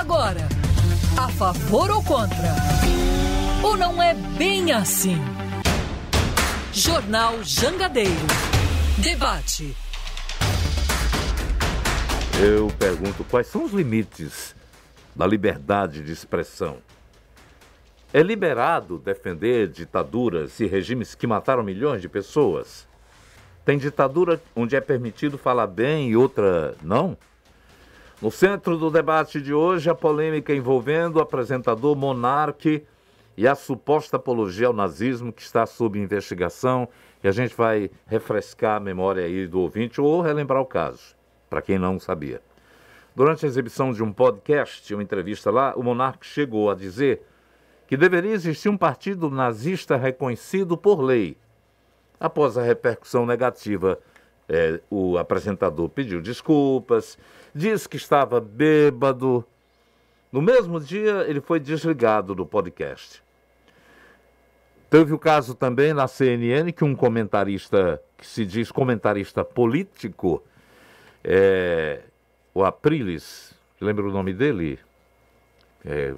Agora, a favor ou contra? Ou não é bem assim? Jornal Jangadeiro. Debate. Eu pergunto, quais são os limites da liberdade de expressão? É liberado defender ditaduras e regimes que mataram milhões de pessoas? Tem ditadura onde é permitido falar bem e outra não? No centro do debate de hoje, a polêmica envolvendo o apresentador Monark e a suposta apologia ao nazismo que está sob investigação, e a gente vai refrescar a memória aí do ouvinte ou relembrar o caso, para quem não sabia. Durante a exibição de um podcast, uma entrevista lá, o Monark chegou a dizer que deveria existir um partido nazista reconhecido por lei. Após a repercussão negativa, o apresentador pediu desculpas, disse que estava bêbado. No mesmo dia, ele foi desligado do podcast. Teve o caso também na CNN que um comentarista, que se diz comentarista político, o Aprilis, lembra o nome dele?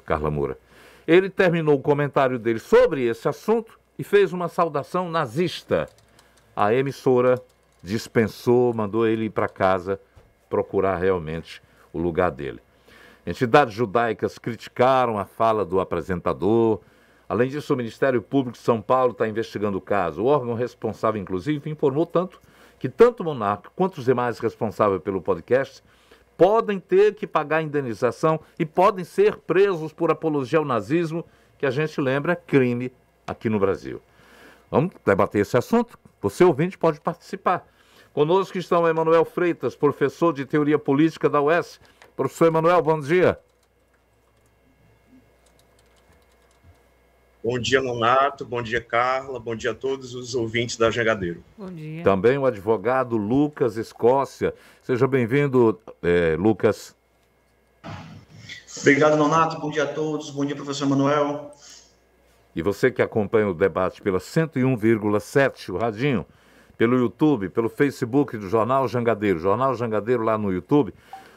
Carla Moura. Ele terminou o comentário dele sobre esse assunto e fez uma saudação nazista. A emissora dispensou, mandou ele ir para casa procurar realmente o lugar dele. Entidades judaicas criticaram a fala do apresentador. Além disso, o Ministério Público de São Paulo está investigando o caso. O órgão responsável, inclusive, informou que tanto o Monark quanto os demais responsáveis pelo podcast podem ter que pagar indenização e podem ser presos por apologia ao nazismo, que a gente lembra é crime aqui no Brasil. Vamos debater esse assunto? Você, ouvinte, pode participar. Conosco estão Emanuel Freitas, professor de Teoria Política da UES. Professor Emanuel, bom dia. Bom dia, Nonato. Bom dia, Carla. Bom dia a todos os ouvintes da Jangadeiro. Bom dia. Também o advogado Lucas Escócia. Seja bem-vindo, Lucas. Obrigado, Nonato. Bom dia a todos. Bom dia, professor Emanuel. E você que acompanha o debate pela 101,7, o radinho, pelo YouTube, pelo Facebook do Jornal Jangadeiro. Jornal Jangadeiro lá no YouTube.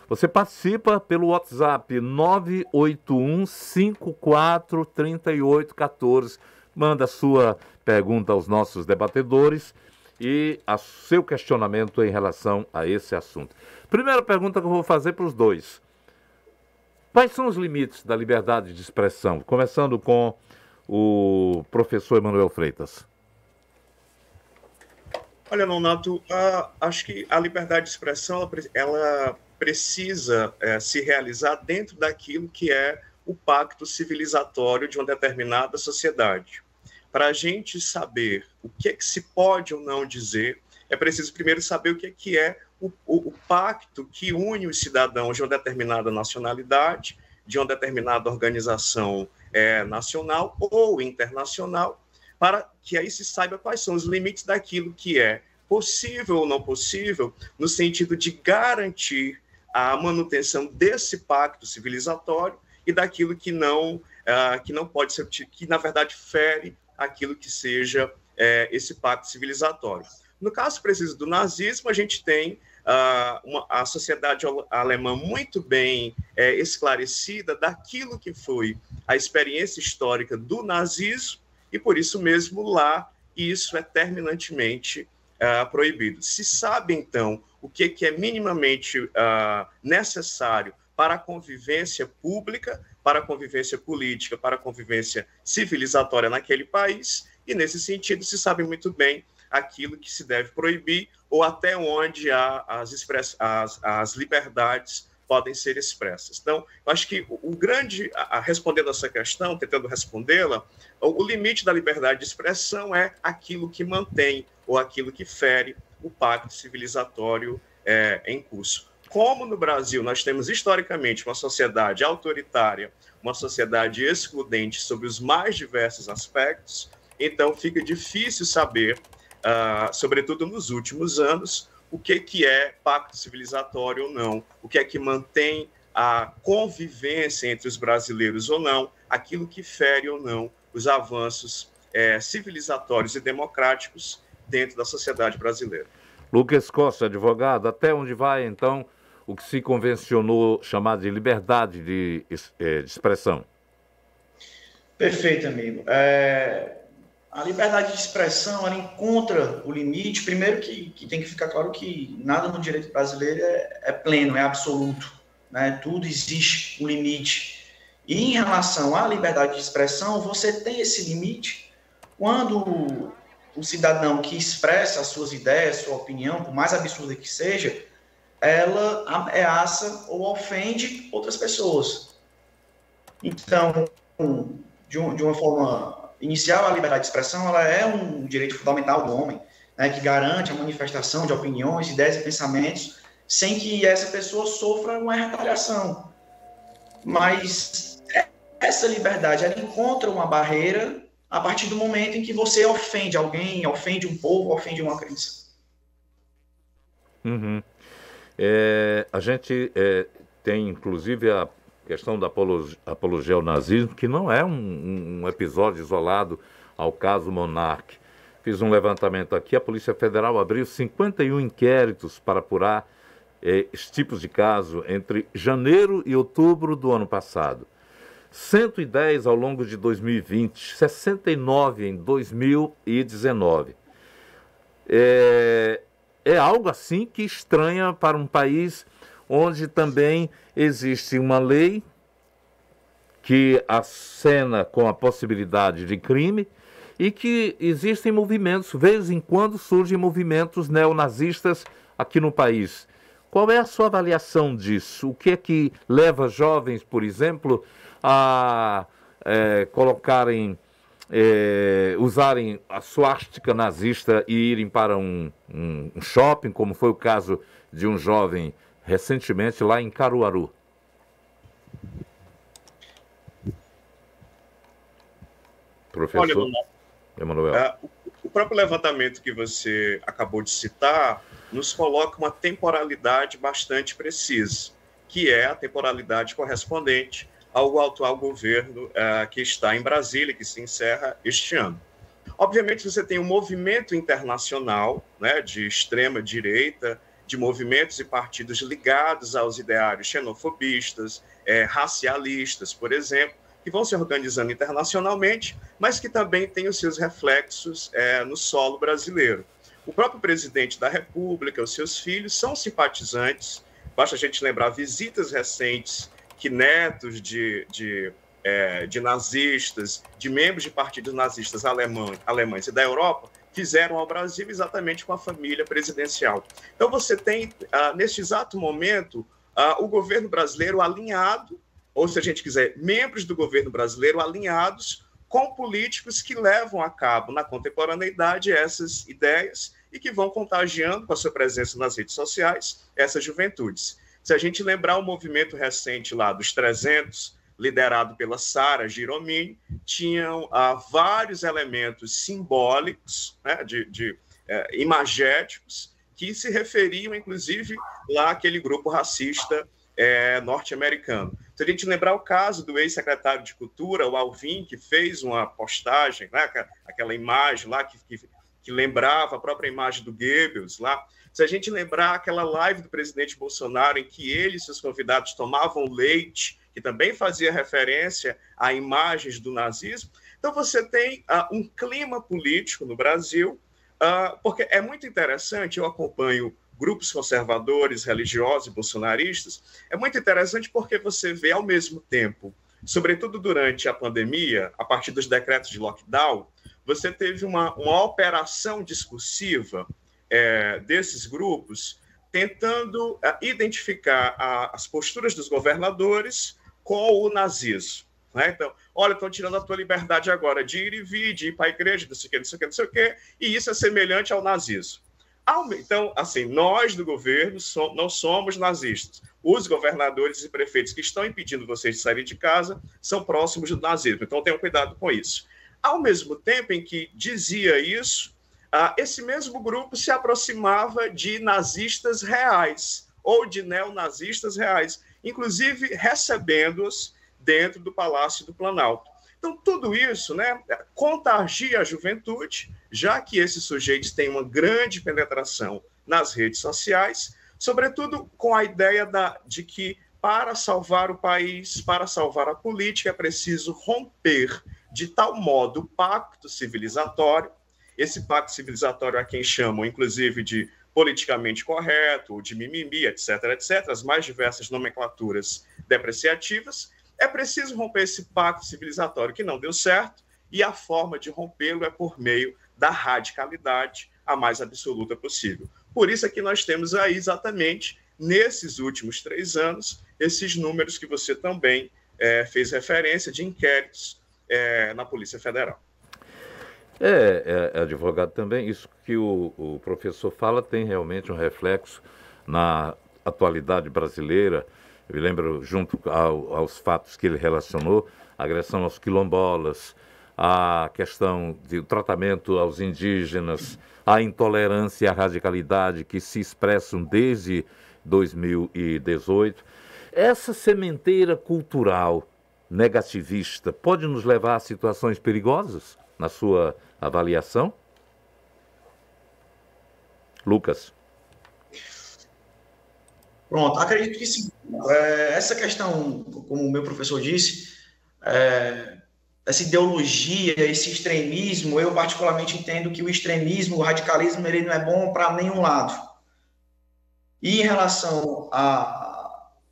Você participa pelo WhatsApp 981543814. Manda a sua pergunta aos nossos debatedores e o seu questionamento em relação a esse assunto. Primeira pergunta que eu vou fazer para os dois. Quais são os limites da liberdade de expressão? Começando com o professor Emanuel Freitas. Olha, Nonato, acho que a liberdade de expressão, ela precisa se realizar dentro daquilo que é o pacto civilizatório de uma determinada sociedade. Para a gente saber o que é que se pode ou não dizer, é preciso primeiro saber o que é o pacto que une os cidadãos de uma determinada nacionalidade, de uma determinada organização nacional ou internacional, para que aí se saiba quais são os limites daquilo que é possível ou não possível, no sentido de garantir a manutenção desse pacto civilizatório e daquilo que não pode ser, que na verdade fere aquilo que seja esse pacto civilizatório. No caso preciso do nazismo, a gente tem a sociedade alemã muito bem esclarecida daquilo que foi a experiência histórica do nazismo, e por isso mesmo lá isso é terminantemente proibido. Se sabe, então, o que é minimamente necessário para a convivência pública, para a convivência política, para a convivência civilizatória naquele país, e nesse sentido se sabe muito bem aquilo que se deve proibir ou até onde as liberdades podem ser expressas. Então, eu acho que respondendo essa questão, tentando respondê-la, o limite da liberdade de expressão é aquilo que mantém ou aquilo que fere o pacto civilizatório em curso. Como no Brasil nós temos historicamente uma sociedade autoritária, uma sociedade excludente sobre os mais diversos aspectos, então fica difícil saber, sobretudo nos últimos anos, o que é pacto civilizatório ou não, o que é que mantém a convivência entre os brasileiros ou não, aquilo que fere ou não os avanços civilizatórios e democráticos dentro da sociedade brasileira. Lucas Costa, advogado, até onde vai, então, o que se convencionou chamar de liberdade de expressão? Perfeito, amigo. A liberdade de expressão, ela encontra o limite. Primeiro que tem que ficar claro que nada no direito brasileiro é pleno, é absoluto, né? Tudo existe um limite. E em relação à liberdade de expressão, você tem esse limite quando o cidadão que expressa as suas ideias, sua opinião, por mais absurda que seja, ela ameaça ou ofende outras pessoas. Então, de uma forma inicial, a liberdade de expressão ela é um direito fundamental do homem, né, que garante a manifestação de opiniões, ideias e pensamentos sem que essa pessoa sofra uma retaliação. Mas essa liberdade ela encontra uma barreira a partir do momento em que você ofende alguém, ofende um povo, ofende uma crença. Uhum. A gente tem, inclusive, a questão da apologia ao nazismo, que não é um episódio isolado ao caso Monarch. Fiz um levantamento aqui, a Polícia Federal abriu 51 inquéritos para apurar esses tipos de caso entre janeiro e outubro do ano passado. 110 ao longo de 2020, 69 em 2019. É algo assim que estranha para um país onde também existe uma lei que acena com a possibilidade de crime e que existem movimentos, de vez em quando surgem movimentos neonazistas aqui no país. Qual é a sua avaliação disso? O que é que leva jovens, por exemplo, a usarem a suástica nazista e irem para um shopping, como foi o caso de um jovem recentemente lá em Caruaru? Professor Emanuel. O próprio levantamento que você acabou de citar nos coloca uma temporalidade bastante precisa, que é a temporalidade correspondente ao atual governo que está em Brasília, que se encerra este ano. Obviamente, você tem um movimento internacional, né, de extrema-direita, de movimentos e partidos ligados aos ideários xenofobistas, racialistas, por exemplo, que vão se organizando internacionalmente, mas que também têm os seus reflexos no solo brasileiro. O próprio presidente da República, os seus filhos, são simpatizantes. Basta a gente lembrar visitas recentes que netos de nazistas, de membros de partidos nazistas alemães e da Europa, fizeram ao Brasil exatamente com a família presidencial. Então você tem, neste exato momento, o governo brasileiro alinhado, ou se a gente quiser, membros do governo brasileiro alinhados com políticos que levam a cabo na contemporaneidade essas ideias e que vão contagiando com a sua presença nas redes sociais essas juventudes. Se a gente lembrar o movimento recente lá dos 300, liderado pela Sara Giromini, tinham vários elementos simbólicos, né, imagéticos, que se referiam, inclusive, lá àquele grupo racista norte-americano. Se a gente lembrar o caso do ex-secretário de Cultura, o Alvin, que fez uma postagem, né, aquela imagem lá que lembrava a própria imagem do Goebbels lá. Se a gente lembrar aquela live do presidente Bolsonaro em que ele e seus convidados tomavam leite, que também fazia referência a imagens do nazismo, então você tem um clima político no Brasil, porque é muito interessante, eu acompanho grupos conservadores, religiosos e bolsonaristas, é muito interessante porque você vê ao mesmo tempo, sobretudo durante a pandemia, a partir dos decretos de lockdown, você teve uma operação discursiva desses grupos tentando identificar as posturas dos governadores com o nazismo. Né? Então, olha, estão tirando a tua liberdade agora de ir e vir, de ir para a igreja, não sei o quê, não sei o quê, não sei o quê, e isso é semelhante ao nazismo. Então, assim, nós do governo não somos nazistas. Os governadores e prefeitos que estão impedindo vocês de saírem de casa são próximos do nazismo. Então, tenham cuidado com isso. Ao mesmo tempo em que dizia isso, esse mesmo grupo se aproximava de nazistas reais ou de neonazistas reais, inclusive recebendo-os dentro do Palácio do Planalto. Então, tudo isso, né, contagia a juventude, já que esses sujeitos têm uma grande penetração nas redes sociais, sobretudo com a ideia de que para salvar o país, para salvar a política, é preciso romper de tal modo o pacto civilizatório. Esse pacto civilizatório a quem chamam, inclusive, de politicamente correto, de mimimi, etc., etc., as mais diversas nomenclaturas depreciativas. É preciso romper esse pacto civilizatório que não deu certo, e a forma de rompê-lo é por meio da radicalidade a mais absoluta possível. Por isso é que nós temos aí, exatamente, nesses últimos 3 anos, esses números que você também fez referência de inquéritos na Polícia Federal. Advogado, também isso que o professor fala tem realmente um reflexo na atualidade brasileira. Eu me lembro, junto aos fatos que ele relacionou, a agressão aos quilombolas, a questão do tratamento aos indígenas, a intolerância e a radicalidade que se expressam desde 2018. Essa sementeira cultural negativista pode nos levar a situações perigosas, na sua avaliação? Lucas. Pronto, acredito que sim. Essa questão, como o meu professor disse, essa ideologia, esse extremismo, eu particularmente entendo que o extremismo, o radicalismo, ele não é bom para nenhum lado. E em relação a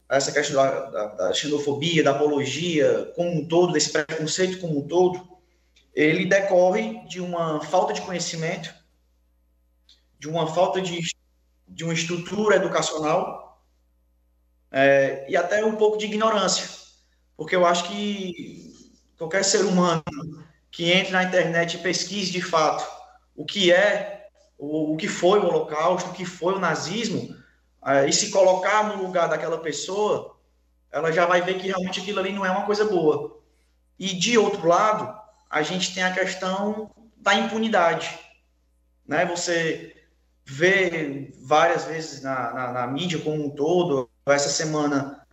essa questão da xenofobia, da apologia como um todo, desse preconceito como um todo, ele decorre de uma falta de conhecimento, de uma falta de uma estrutura educacional e até um pouco de ignorância, porque eu acho que qualquer ser humano que entre na internet e pesquise de fato o que foi o Holocausto, o que foi o nazismo, e se colocar no lugar daquela pessoa, ela já vai ver que realmente aquilo ali não é uma coisa boa. E de outro lado, a gente tem a questão da impunidade, né? Você vê várias vezes na mídia como um todo, essa semana,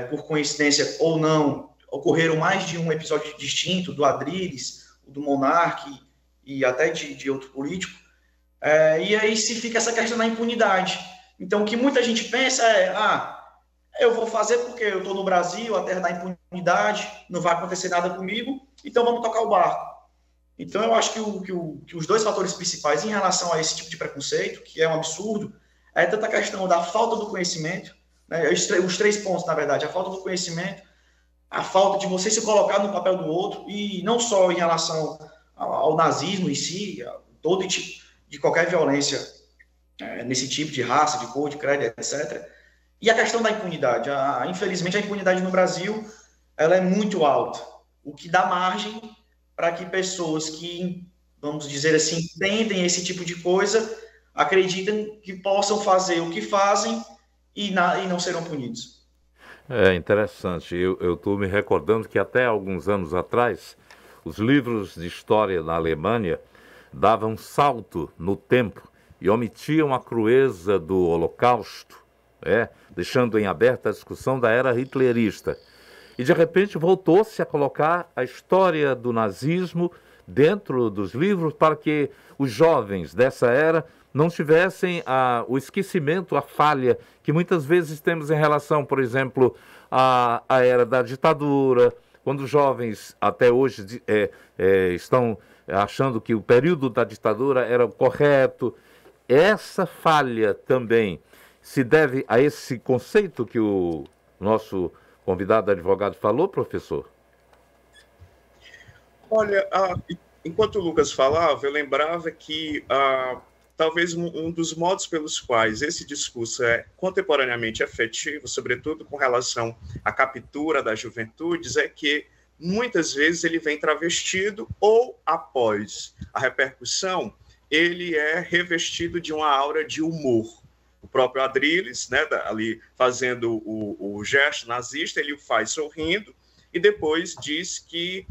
por coincidência ou não, ocorreram mais de um episódio distinto do Adrilles, do Monark e até de outro político, e aí se fica essa questão da impunidade. Então, o que muita gente pensa eu vou fazer porque eu estou no Brasil, a terra da impunidade, não vai acontecer nada comigo, então vamos tocar o barco. Então, eu acho que os 2 fatores principais em relação a esse tipo de preconceito, que é um absurdo, é tanto a questão da falta do conhecimento, né, os 3 pontos, na verdade, a falta do conhecimento, a falta de você se colocar no papel do outro, e não só em relação ao nazismo em si, todo tipo de qualquer violência nesse tipo de raça, de cor, de credo, etc. E a questão da impunidade. Infelizmente, a impunidade no Brasil ela é muito alta, o que dá margem para que pessoas que, vamos dizer assim, entendem esse tipo de coisa, acreditem que possam fazer o que fazem e não serão punidos. É interessante. Eu estou me recordando que até alguns anos atrás, os livros de história na Alemanha davam um salto no tempo e omitiam a crueza do Holocausto, deixando em aberta a discussão da era hitlerista. E, de repente, voltou-se a colocar a história do nazismo dentro dos livros para que os jovens dessa era não tivessem o esquecimento, a falha que muitas vezes temos em relação, por exemplo, à era da ditadura, quando os jovens até hoje estão achando que o período da ditadura era o correto. Essa falha também se deve a esse conceito que o nosso convidado advogado falou, professor? Olha, enquanto o Lucas falava, eu lembrava que talvez um dos modos pelos quais esse discurso é contemporaneamente efetivo, sobretudo com relação à captura das juventudes, é que muitas vezes ele vem travestido ou, após a repercussão, ele é revestido de uma aura de humor. O próprio Adrilles, né, ali fazendo o gesto nazista, ele o faz sorrindo e depois diz que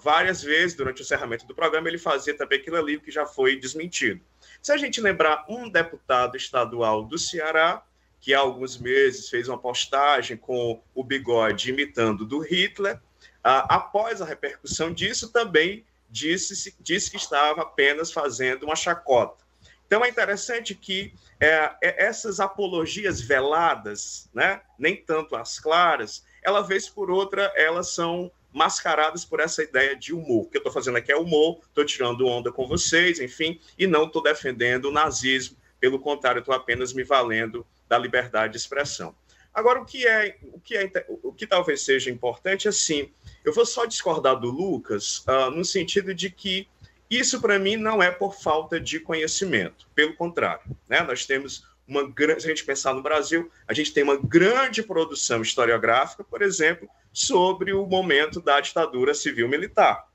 várias vezes, durante o encerramento do programa, ele fazia também aquilo ali, o que já foi desmentido. Se a gente lembrar um deputado estadual do Ceará, que há alguns meses fez uma postagem com o bigode imitando do Hitler, após a repercussão disso, também disse que estava apenas fazendo uma chacota. Então, é interessante que essas apologias veladas, né, nem tanto as claras, ela, vez por outra, elas são mascaradas por essa ideia de humor. O que eu estou fazendo aqui é humor, estou tirando onda com vocês, enfim, e não estou defendendo o nazismo, pelo contrário, estou apenas me valendo da liberdade de expressão. Agora, o que talvez seja importante, assim, eu vou só discordar do Lucas, no sentido de que isso, para mim, não é por falta de conhecimento, pelo contrário, né? Nós temos se a gente pensar no Brasil, a gente tem uma grande produção historiográfica, por exemplo, sobre o momento da ditadura civil-militar.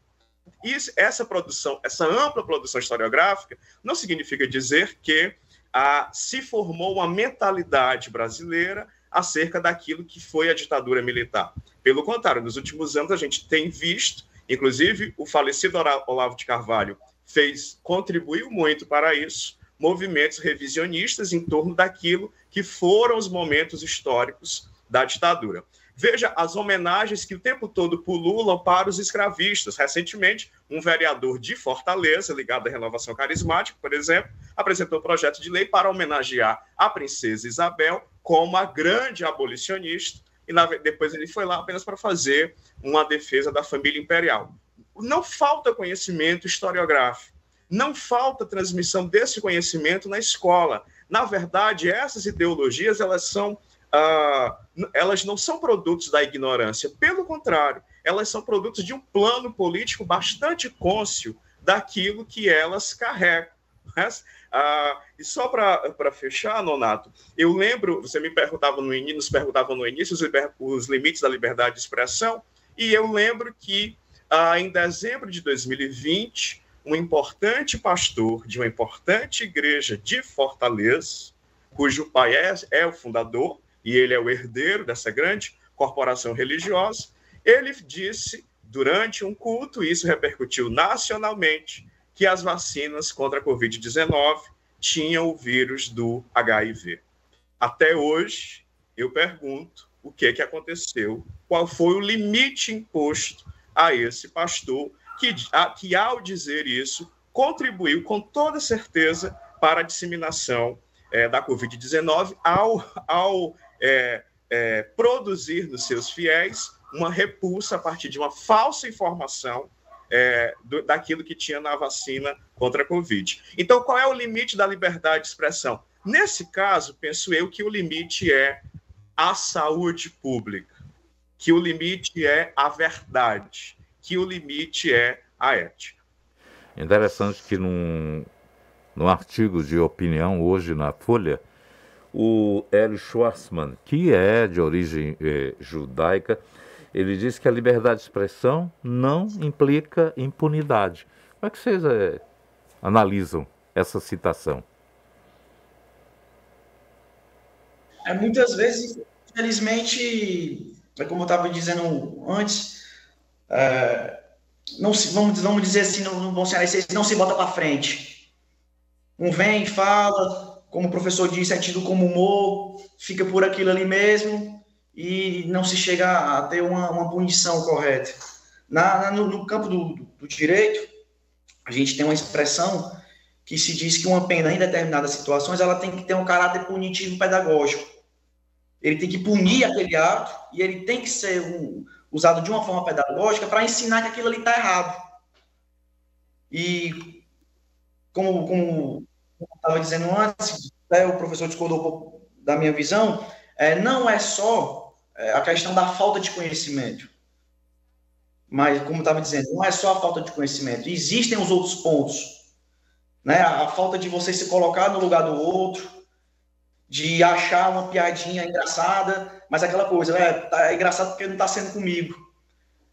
E essa produção, essa ampla produção historiográfica, não significa dizer que se formou uma mentalidade brasileira acerca daquilo que foi a ditadura militar. Pelo contrário, nos últimos anos a gente tem visto, inclusive o falecido Olavo de Carvalho contribuiu muito para isso, movimentos revisionistas em torno daquilo que foram os momentos históricos da ditadura. Veja as homenagens que o tempo todo pululam para os escravistas. Recentemente, um vereador de Fortaleza, ligado à Renovação Carismática, por exemplo, apresentou um projeto de lei para homenagear a princesa Isabel como a grande abolicionista, e depois ele foi lá apenas para fazer uma defesa da família imperial. Não falta conhecimento historiográfico, não falta transmissão desse conhecimento na escola. Na verdade, essas ideologias, elas não são produtos da ignorância. Pelo contrário, elas são produtos de um plano político bastante cônscio daquilo que elas carregam. E só para fechar, Nonato, eu lembro, você nos perguntava no início os limites da liberdade de expressão, e eu lembro que em dezembro de 2020, um importante pastor de uma importante igreja de Fortaleza, cujo pai é o fundador, e ele é o herdeiro dessa grande corporação religiosa, ele disse, durante um culto, e isso repercutiu nacionalmente, que as vacinas contra a Covid-19 tinham o vírus do HIV. Até hoje, eu pergunto o que aconteceu, qual foi o limite imposto a esse pastor, que ao dizer isso, contribuiu com toda certeza para a disseminação da Covid-19, ao produzir nos seus fiéis uma repulsa a partir de uma falsa informação daquilo que tinha na vacina contra a Covid. Então, qual é o limite da liberdade de expressão? Nesse caso, penso eu que o limite é a saúde pública, que o limite é a verdade, que o limite é a ética. Interessante que num artigo de opinião hoje na Folha, o Hélio Schwartzman, que é de origem judaica, ele diz que a liberdade de expressão não implica impunidade. Como é que vocês analisam essa citação? Muitas vezes, infelizmente, como eu estava dizendo antes, vamos dizer assim, no bom cearense, não se bota para frente. Um vem, fala, como o professor disse, é tido como humor, fica por aquilo ali mesmo e não se chega a ter uma punição correta. No campo do direito, a gente tem uma expressão que se diz que uma pena, em determinadas situações, ela tem que ter um caráter punitivo pedagógico. Ele tem que punir aquele ato e ele tem que ser usado de uma forma pedagógica para ensinar que aquilo ali está errado. E, como eu estava dizendo antes, o professor discordou um pouco da minha visão, não é só a questão da falta de conhecimento. Mas, como eu estava dizendo, não é só a falta de conhecimento. Existem os outros pontos. Né? A falta de você se colocar no lugar do outro, de achar uma piadinha engraçada, mas aquela coisa, é engraçado porque não está sendo comigo.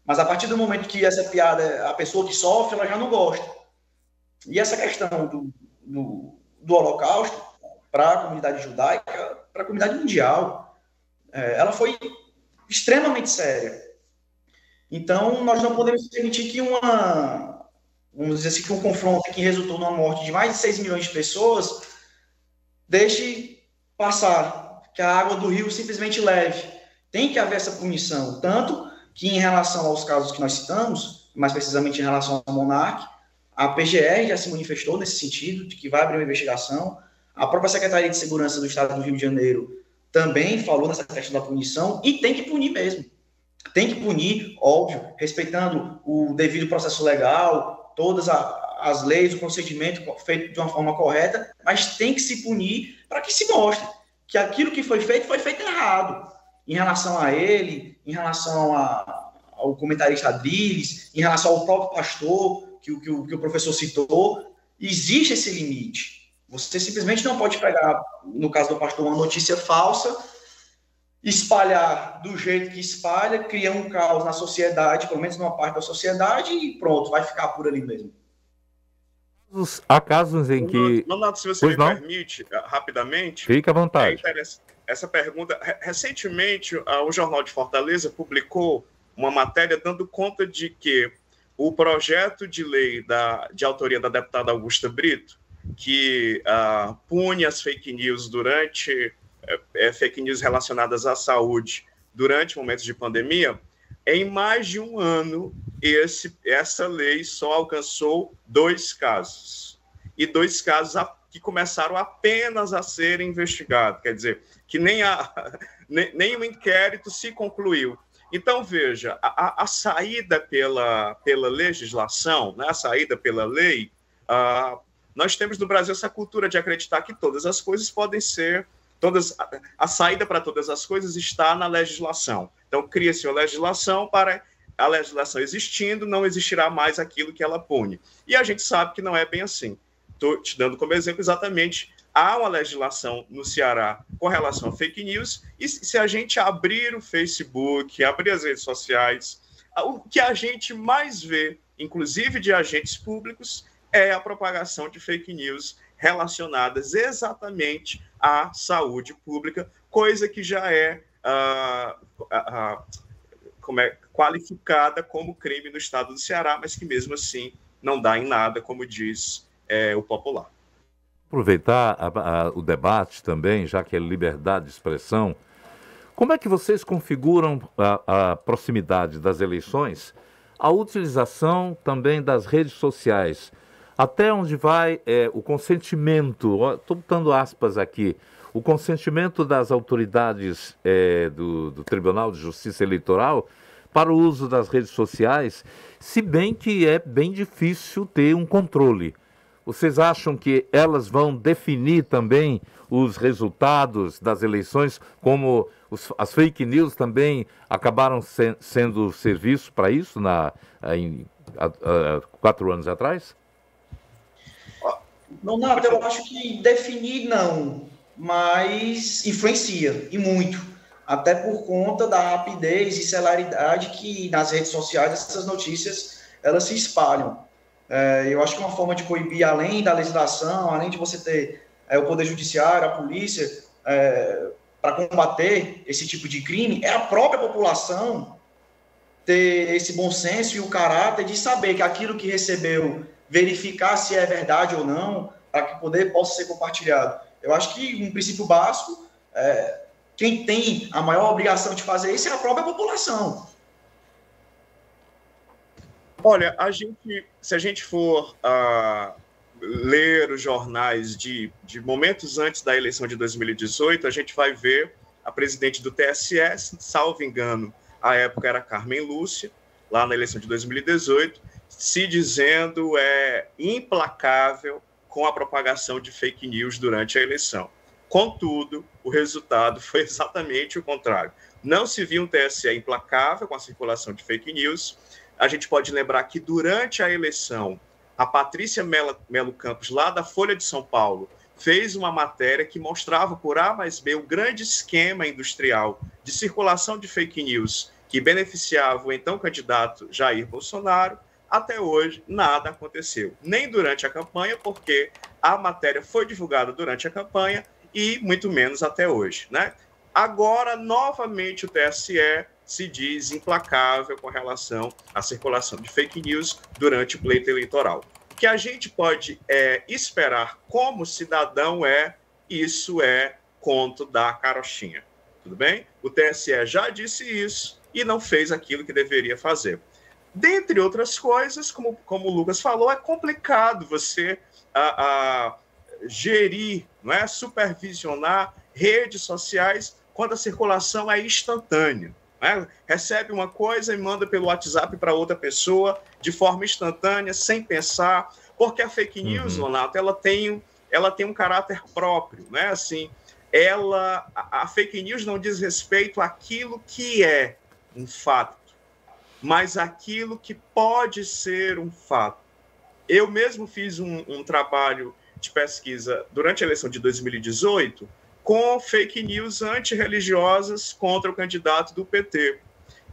Mas a partir do momento que essa piada, a pessoa que sofre, ela já não gosta. E essa questão do Holocausto, para a comunidade judaica, para a comunidade mundial, ela foi extremamente séria. Então, nós não podemos permitir que vamos dizer assim, que um confronto que resultou numa morte de mais de 6 milhões de pessoas deixe passar, que a água do rio simplesmente leve. Tem que haver essa punição, tanto que em relação aos casos que nós citamos, mais precisamente em relação ao monarca, A PGR já se manifestou nesse sentido, de que vai abrir uma investigação. A própria Secretaria de Segurança do Estado do Rio de Janeiro também falou nessa questão da punição, e tem que punir mesmo. Tem que punir, óbvio, respeitando o devido processo legal, todas as leis, o procedimento feito de uma forma correta, mas tem que se punir para que se mostre que aquilo que foi feito errado. Em relação a ele, em relação ao comentarista Adriles, em relação ao próprio pastor, que o professor citou, existe esse limite. Você simplesmente não pode pegar, no caso do pastor, uma notícia falsa, espalhar do jeito que espalha, criar um caos na sociedade, pelo menos numa parte da sociedade, e pronto, vai ficar por ali mesmo. Há casos em que... Nonato, se você me permite, rapidamente... Fique à vontade. Essa pergunta... Recentemente, o Jornal de Fortaleza publicou uma matéria dando conta de que o projeto de lei de autoria da deputada Augusta Brito, que pune as fake news fake news relacionadas à saúde durante momentos de pandemia, em mais de um ano, essa lei só alcançou 2 casos. E 2 casos que começaram apenas a ser investigados. Quer dizer, que nem o inquérito se concluiu. Então, veja, a saída pela legislação, né, a saída pela lei, nós temos no Brasil essa cultura de acreditar que todas as coisas podem ser... a saída para todas as coisas está na legislação. Então, cria-se uma legislação para a legislação existindo, não existirá mais aquilo que ela pune. E a gente sabe que não é bem assim. Estou te dando como exemplo exatamente, há uma legislação no Ceará com relação a fake news, e se a gente abrir o Facebook, abrir as redes sociais, o que a gente mais vê, inclusive de agentes públicos, é a propagação de fake news relacionadas exatamente à saúde pública, coisa que já é, qualificada como crime no estado do Ceará, mas que mesmo assim não dá em nada, como diz o popular. Aproveitar o debate também, já que é liberdade de expressão, como é que vocês configuram a proximidade das eleições, a utilização também das redes sociais? Até onde vai o consentimento, estou botando aspas aqui, o consentimento das autoridades do Tribunal de Justiça Eleitoral para o uso das redes sociais, se bem que é bem difícil ter um controle. Vocês acham que elas vão definir também os resultados das eleições, como as fake news também acabaram sendo serviço para isso há 4 anos atrás? Nonato, eu acho que definir não, mas influencia, e muito. Até por conta da rapidez e celeridade que nas redes sociais essas notícias elas se espalham. Eu acho que uma forma de coibir, além da legislação, além de você ter o Poder Judiciário, a polícia, para combater esse tipo de crime, é a própria população ter esse bom senso e o caráter de saber que aquilo que recebeu, verificar se é verdade ou não, para que o poder possa ser compartilhado. Eu acho que um princípio básico, quem tem a maior obrigação de fazer isso é a própria população. Olha, se a gente for ler os jornais de momentos antes da eleição de 2018, a gente vai ver a presidente do TSE, salvo engano, à época era Carmen Lúcia, lá na eleição de 2018, se dizendo implacável com a propagação de fake news durante a eleição. Contudo, o resultado foi exatamente o contrário. Não se viu um TSE implacável com a circulação de fake news. A gente pode lembrar que durante a eleição, a Patrícia Melo Campos, lá da Folha de São Paulo, fez uma matéria que mostrava por A mais B o grande esquema industrial de circulação de fake news que beneficiava o então candidato Jair Bolsonaro. Até hoje, nada aconteceu. Nem durante a campanha, porque a matéria foi divulgada durante a campanha e muito menos até hoje, né? Agora, novamente, o TSE se diz implacável com relação à circulação de fake news durante o pleito eleitoral. O que a gente pode esperar como cidadão isso é conto da carochinha, tudo bem? O TSE já disse isso e não fez aquilo que deveria fazer. Dentre outras coisas, como o Lucas falou, é complicado você gerir, não é? Supervisionar redes sociais quando a circulação é instantânea. Né? Recebe uma coisa e manda pelo WhatsApp para outra pessoa de forma instantânea, sem pensar, porque a fake news, Donato, ela tem um caráter próprio, né? Assim, a fake news não diz respeito àquilo que é um fato, mas àquilo que pode ser um fato. Eu mesmo fiz um trabalho de pesquisa durante a eleição de 2018 com fake news antirreligiosas contra o candidato do PT,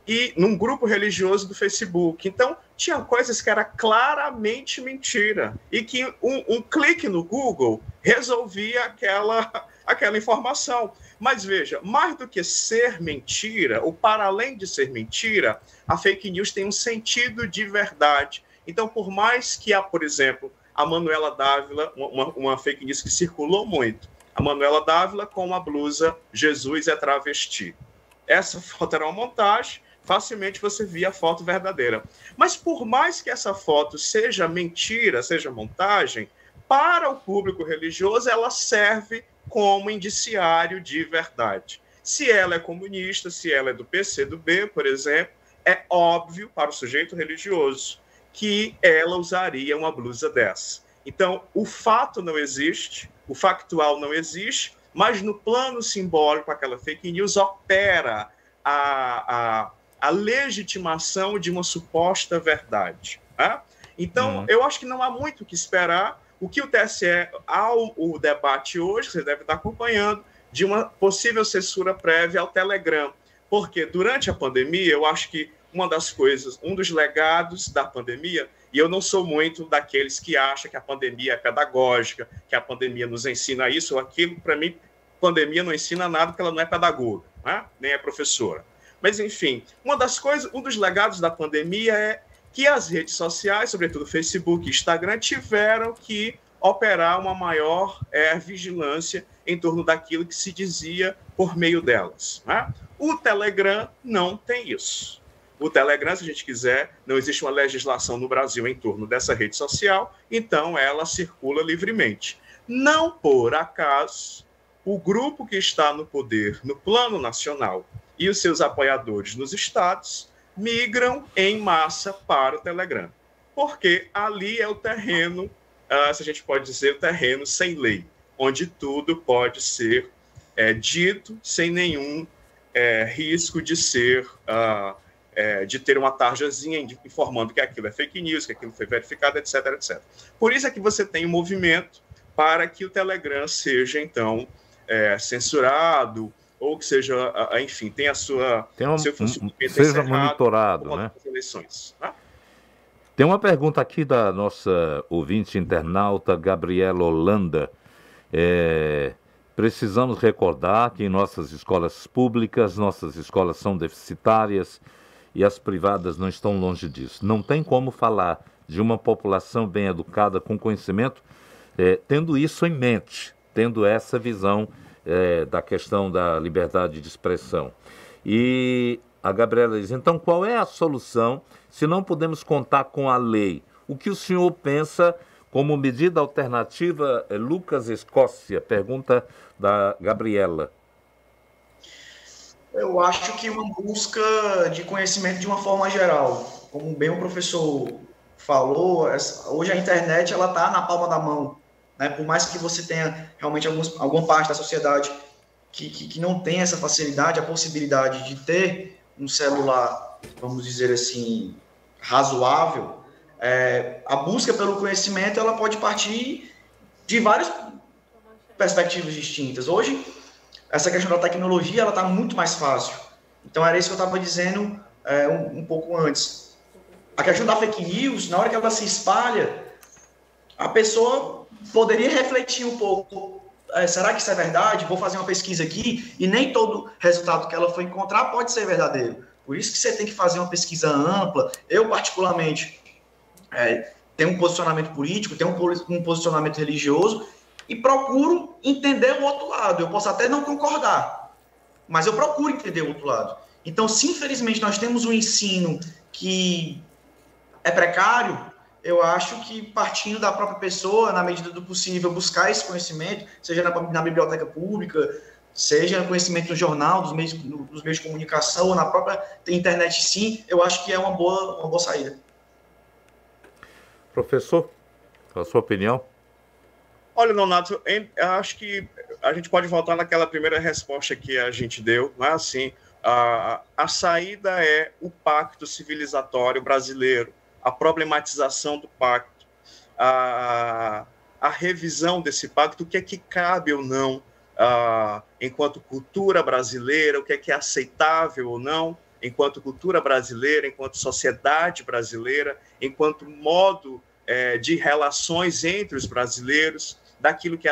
e num grupo religioso do Facebook. Então, tinha coisas que era claramente mentira, e que um clique no Google resolvia aquela informação. Mas veja, mais do que ser mentira, ou para além de ser mentira, a fake news tem um sentido de verdade. Então, por mais que por exemplo, a Manuela Dávila, uma fake news que circulou muito, a Manuela Dávila com uma blusa "Jesus é travesti". Essa foto era uma montagem, facilmente você via a foto verdadeira. Mas por mais que essa foto seja mentira, seja montagem, para o público religioso ela serve como indiciário de verdade. Se ela é comunista, se ela é do PCdoB, por exemplo, é óbvio para o sujeito religioso que ela usaria uma blusa dessa. Então, o fato não existe, o factual não existe, mas no plano simbólico, aquela fake news opera a legitimação de uma suposta verdade. Né? Então, eu acho que não há muito o que esperar. O que o TSE, o debate hoje, você deve estar acompanhando, de uma possível censura prévia ao Telegram. Porque durante a pandemia, eu acho que um dos legados da pandemia, e eu não sou muito daqueles que acham que a pandemia é pedagógica, que a pandemia nos ensina isso ou aquilo. Para mim, pandemia não ensina nada porque ela não é pedagoga, né? Nem é professora. Mas, enfim, um dos legados da pandemia é que as redes sociais, sobretudo Facebook e Instagram, tiveram que operar uma maior vigilância em torno daquilo que se dizia por meio delas. Né? O Telegram não tem isso. O Telegram, se a gente quiser, não existe uma legislação no Brasil em torno dessa rede social, então ela circula livremente. Não por acaso, o grupo que está no poder no plano nacional e os seus apoiadores nos estados migram em massa para o Telegram, porque ali é o terreno, se a gente pode dizer, o terreno sem lei, onde tudo pode ser dito sem nenhum risco de de ter uma tarjazinha informando que aquilo é fake news, que aquilo foi verificado, etc, etc. Por isso é que você tem um movimento para que o Telegram seja, então, censurado, ou que seja, enfim, tenha seu funcionamento seja monitorado, né? Eleições, né? Tem uma pergunta aqui da nossa ouvinte internauta, Gabriela Holanda. Precisamos recordar que em nossas escolas públicas, nossas escolas são deficitárias e as privadas não estão longe disso. Não tem como falar de uma população bem educada, com conhecimento, tendo isso em mente, tendo essa visão da questão da liberdade de expressão. E a Gabriela diz, então qual é a solução se não podemos contar com a lei? O que o senhor pensa como medida alternativa? Lucas Escócia, pergunta da Gabriela. Eu acho que uma busca de conhecimento de uma forma geral. Como bem o professor falou, hoje a internet está na palma da mão. Né? Por mais que você tenha realmente alguma parte da sociedade que não tem essa facilidade, a possibilidade de ter um celular, vamos dizer assim, razoável, a busca pelo conhecimento ela pode partir de várias perspectivas distintas. Hoje, essa questão da tecnologia ela está muito mais fácil. Então, era isso que eu estava dizendo um pouco antes. A questão da fake news, na hora que ela se espalha, a pessoa poderia refletir um pouco. Será que isso é verdade? Vou fazer uma pesquisa aqui e nem todo resultado que ela for encontrar pode ser verdadeiro. Por isso que você tem que fazer uma pesquisa ampla. Eu, particularmente, tenho um posicionamento político, tenho um posicionamento religioso e procuro entender o outro lado. Eu posso até não concordar, mas eu procuro entender o outro lado. Então, se infelizmente nós temos um ensino que é precário, eu acho que partindo da própria pessoa, na medida do possível, buscar esse conhecimento, seja na biblioteca pública, seja conhecimento no jornal, dos meios de comunicação, ou na própria internet, sim, eu acho que é uma boa saída. Professor, a sua opinião? Olha, Nonato, eu acho que a gente pode voltar naquela primeira resposta que a gente deu, não é assim? A saída é o pacto civilizatório brasileiro, a problematização do pacto, a revisão desse pacto, o que é que cabe ou não enquanto cultura brasileira, o que é aceitável ou não enquanto cultura brasileira, enquanto sociedade brasileira, enquanto modo de relações entre os brasileiros, daquilo que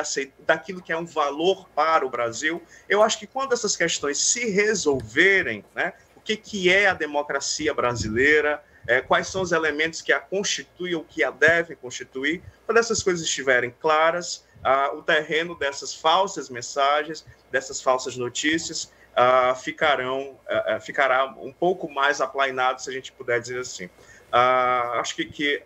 é um valor para o Brasil. Eu acho que quando essas questões se resolverem, né, o que é a democracia brasileira, quais são os elementos que a constituem ou que a devem constituir, quando essas coisas estiverem claras, o terreno dessas falsas mensagens, dessas falsas notícias, ficará um pouco mais aplainado, se a gente puder dizer assim. Acho que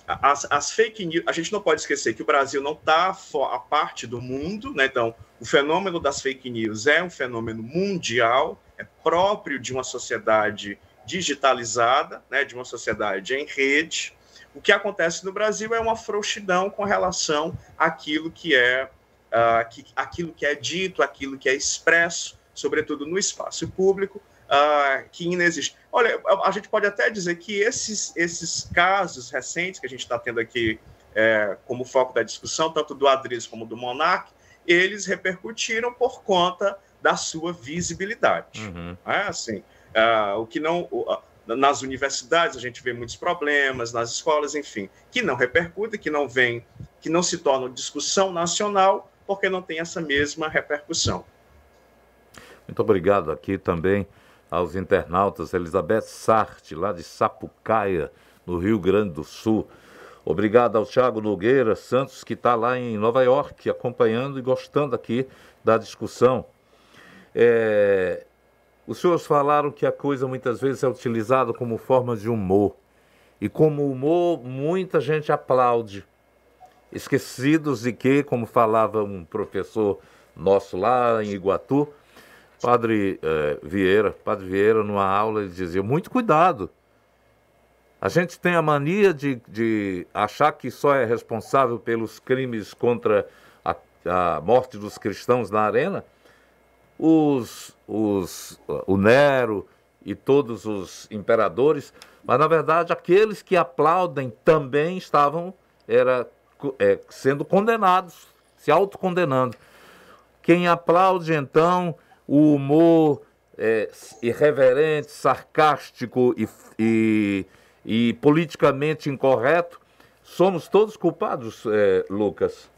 as fake news, a gente não pode esquecer que o Brasil não está a parte do mundo, né? Então, o fenômeno das fake news é um fenômeno mundial, é próprio de uma sociedade digitalizada, né? De uma sociedade em rede. O que acontece no Brasil é uma frouxidão com relação àquilo que é dito, aquilo que é expresso, sobretudo no espaço público, que inexiste. Olha, a gente pode até dizer que esses casos recentes que a gente está tendo aqui como foco da discussão, tanto do Adriles como do Monark, eles repercutiram por conta da sua visibilidade. Uhum. Assim, o que não... nas universidades a gente vê muitos problemas, nas escolas, enfim, que não repercutem, que não se tornam discussão nacional, porque não tem essa mesma repercussão. Muito obrigado aqui também aos internautas. Elizabeth Sarte, lá de Sapucaia, no Rio Grande do Sul. Obrigado ao Thiago Nogueira Santos, que está lá em Nova York, acompanhando e gostando aqui da discussão. Os senhores falaram que a coisa muitas vezes é utilizada como forma de humor. E como humor, muita gente aplaude. Esquecidos de que, como falava um professor nosso lá em Iguatu, Padre Vieira, numa aula, ele dizia, muito cuidado. A gente tem a mania de achar que só é responsável pelos crimes contra a morte dos cristãos na arena o Nero e todos os imperadores, mas na verdade aqueles que aplaudem também estavam sendo condenados, se autocondenando. Quem aplaude então o humor irreverente, sarcástico e politicamente incorreto, somos todos culpados, Lucas?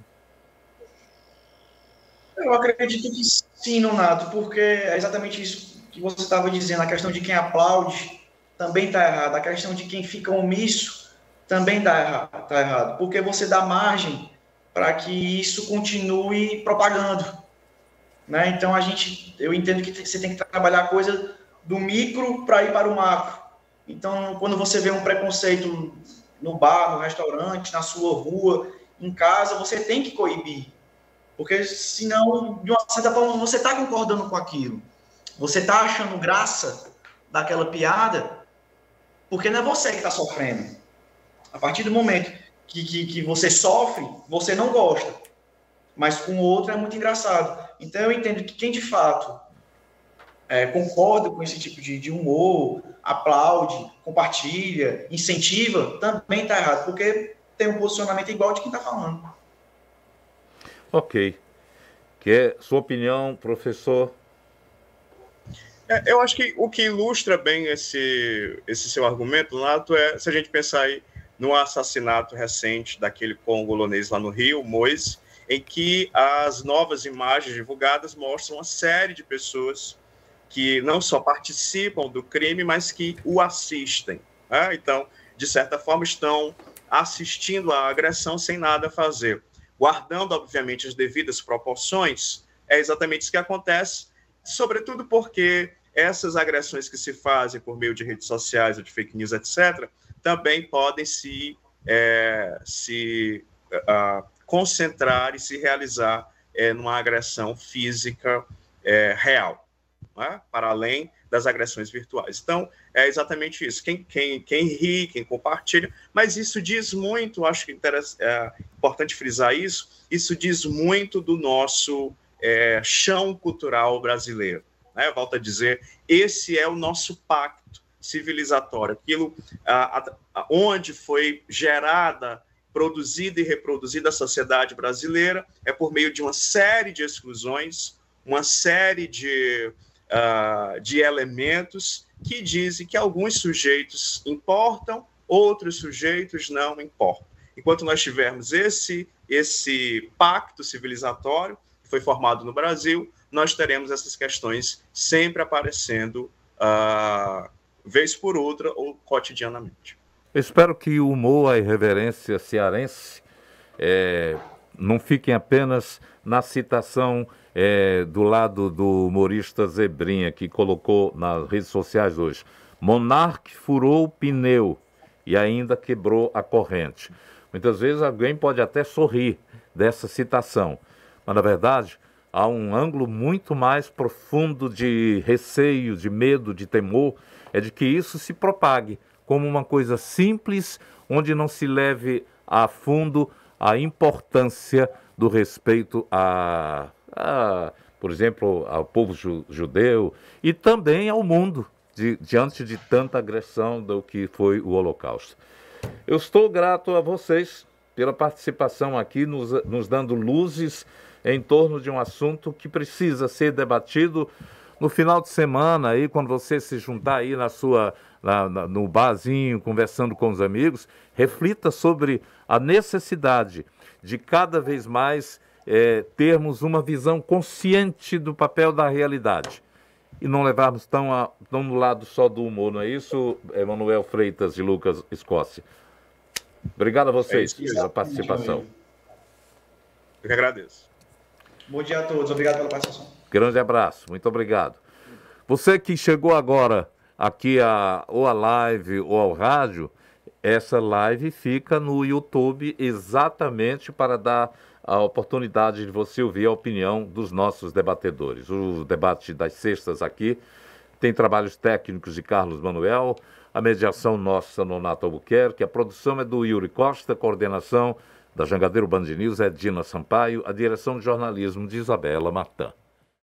Eu acredito que sim, Nonato, porque é exatamente isso que você estava dizendo. A questão de quem aplaude também está errado. A questão de quem fica omisso também está errado. Porque você dá margem para que isso continue propagando. Né? Então, eu entendo que você tem que trabalhar a coisa do micro para ir para o macro. Então, quando você vê um preconceito no bar, no restaurante, na sua rua, em casa, você tem que coibir. Porque, senão, de uma certa forma, você está concordando com aquilo. Você está achando graça daquela piada, porque não é você que está sofrendo. A partir do momento que você sofre, você não gosta. Mas com o outro é muito engraçado. Então, eu entendo que quem, de fato, concorda com esse tipo de humor, aplaude, compartilha, incentiva, também está errado, porque tem um posicionamento igual de quem está falando. Ok. Que é sua opinião, professor? Eu acho que o que ilustra bem esse seu argumento, Nato, se a gente pensar aí no assassinato recente daquele congolês lá no Rio, Moise, em que as novas imagens divulgadas mostram uma série de pessoas que não só participam do crime, mas que o assistem. Né? Então, de certa forma, estão assistindo à agressão sem nada fazer. Guardando, obviamente, as devidas proporções, é exatamente isso que acontece, sobretudo porque essas agressões que se fazem por meio de redes sociais ou de fake news, etc., também podem se concentrar e se realizar numa agressão física real, né? Para além das agressões virtuais. Então, é exatamente isso. Quem ri, quem compartilha, mas isso diz muito, acho que é importante frisar isso diz muito do nosso chão cultural brasileiro, né? Volto a dizer, esse é o nosso pacto civilizatório, aquilo onde foi gerada, produzida e reproduzida a sociedade brasileira é por meio de uma série de exclusões, uma série de elementos que dizem que alguns sujeitos importam, outros sujeitos não importam. Enquanto nós tivermos esse pacto civilizatório que foi formado no Brasil, nós teremos essas questões sempre aparecendo vez por outra ou cotidianamente. Eu espero que o humor, a irreverência cearense não fiquem apenas na citação do lado do humorista Zebrinha, que colocou nas redes sociais hoje. Monark furou o pneu e ainda quebrou a corrente. Muitas vezes alguém pode até sorrir dessa citação, mas na verdade há um ângulo muito mais profundo de receio, de medo, de temor, é de que isso se propague como uma coisa simples, onde não se leve a fundo a importância do respeito por exemplo, ao povo judeu e também ao mundo, diante de tanta agressão do que foi o Holocausto. Eu estou grato a vocês pela participação aqui, nos dando luzes em torno de um assunto que precisa ser debatido no final de semana, aí, quando você se juntar aí no barzinho, conversando com os amigos, reflita sobre a necessidade de cada vez mais termos uma visão consciente do papel da realidade e não levarmos tão no lado só do humor, não é isso, Emanuel Freitas e Lucas Escócia? Obrigado a vocês pela participação. Eu que agradeço. Bom dia a todos, obrigado pela participação. Grande abraço, muito obrigado. Você que chegou agora aqui ou a live ou ao rádio, essa live fica no YouTube exatamente para dar a oportunidade de você ouvir a opinião dos nossos debatedores. O debate das sextas aqui tem trabalhos técnicos de Carlos Manuel, a mediação nossa, Nonato Albuquerque, a produção é do Yuri Costa, a coordenação da Jangadeiro Band News é Dina Sampaio, a direção de jornalismo de Isabela Martã.